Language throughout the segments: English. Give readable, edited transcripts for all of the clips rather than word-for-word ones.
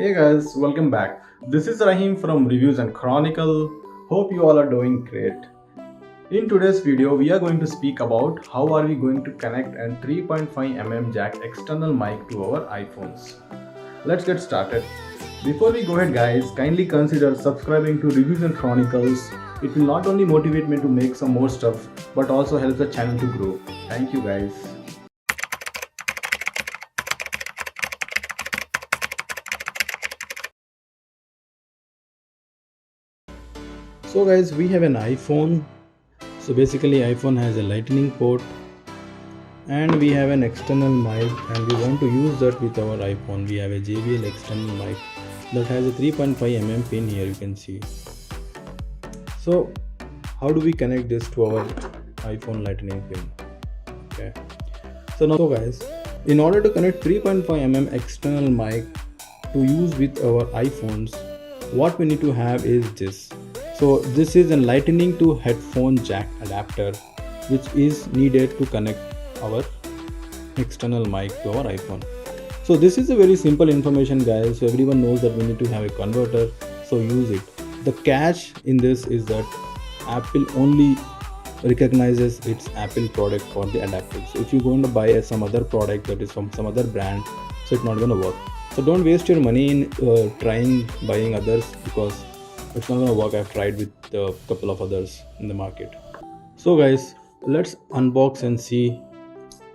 Hey guys, welcome back. This is Raheem from Reviews and Chronicle. Hope you all are doing great. In today's video, we are going to speak about how are we going to connect a 3.5mm jack external mic to our iPhones. Let's get started. Before we go ahead guys, kindly consider subscribing to Reviews and Chronicles. It will not only motivate me to make some more stuff, but also help the channel to grow. Thank you guys. So guys, we have an iPhone. So basically iPhone has a lightning port and we have an external mic and we want to use that with our iPhone. We have a JBL external mic that has a 3.5mm pin here, you can see. So how do we connect this to our iPhone lightning pin? Okay, so now guys, in order to connect 3.5mm external mic to use with our iPhones, what we need to have is this. So this is a lightning to headphone jack adapter which is needed to connect our external mic to our iPhone. So this is a very simple information guys, so everyone knows that we need to have a converter, so use it. The catch in this is that Apple only recognizes its Apple product for the adapter. So if you're going to buy some other product that is from some other brand, so it's not going to work. So don't waste your money in trying buying others, because it's not gonna work. I've tried with a couple of others in the market. So guys, let's unbox and see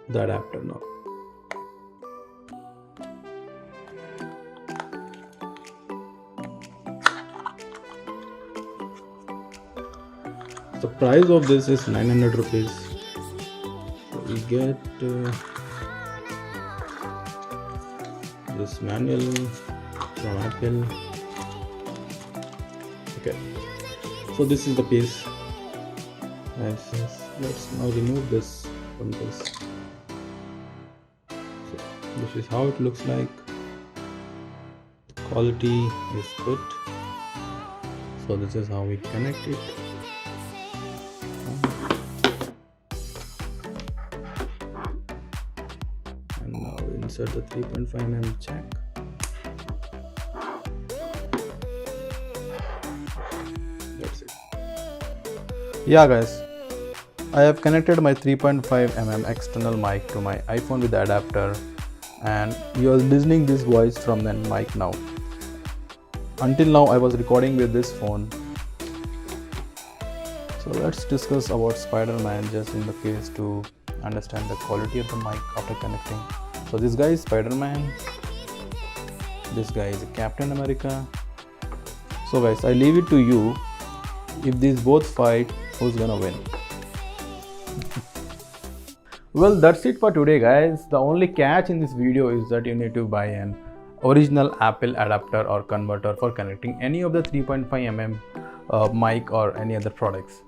the adapter now. The price of this is 900 rupees. So we get this manual from Apple. Okay, so this is the piece. Let's now remove this from this. So this is how it looks like. The quality is good. So this is how we connect it. And now we insert the 3.5mm jack. Yeah guys, I have connected my 3.5mm external mic to my iPhone with the adapter, and you are listening this voice from the mic now. Until now I was recording with this phone. So let's discuss about Spider-Man just in the case to understand the quality of the mic after connecting. So this guy is Spider-Man, this guy is Captain America. So guys, I leave it to you. If these both fight, who's gonna win? Well, that's it for today guys. The only catch in this video is that you need to buy an original Apple adapter or converter for connecting any of the 3.5mm mic or any other products.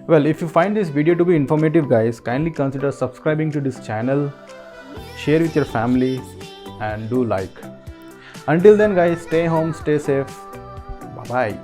Well, if you find this video to be informative guys, kindly consider subscribing to this channel, share with your family and do like. Until then guys, stay home, stay safe. Bye bye.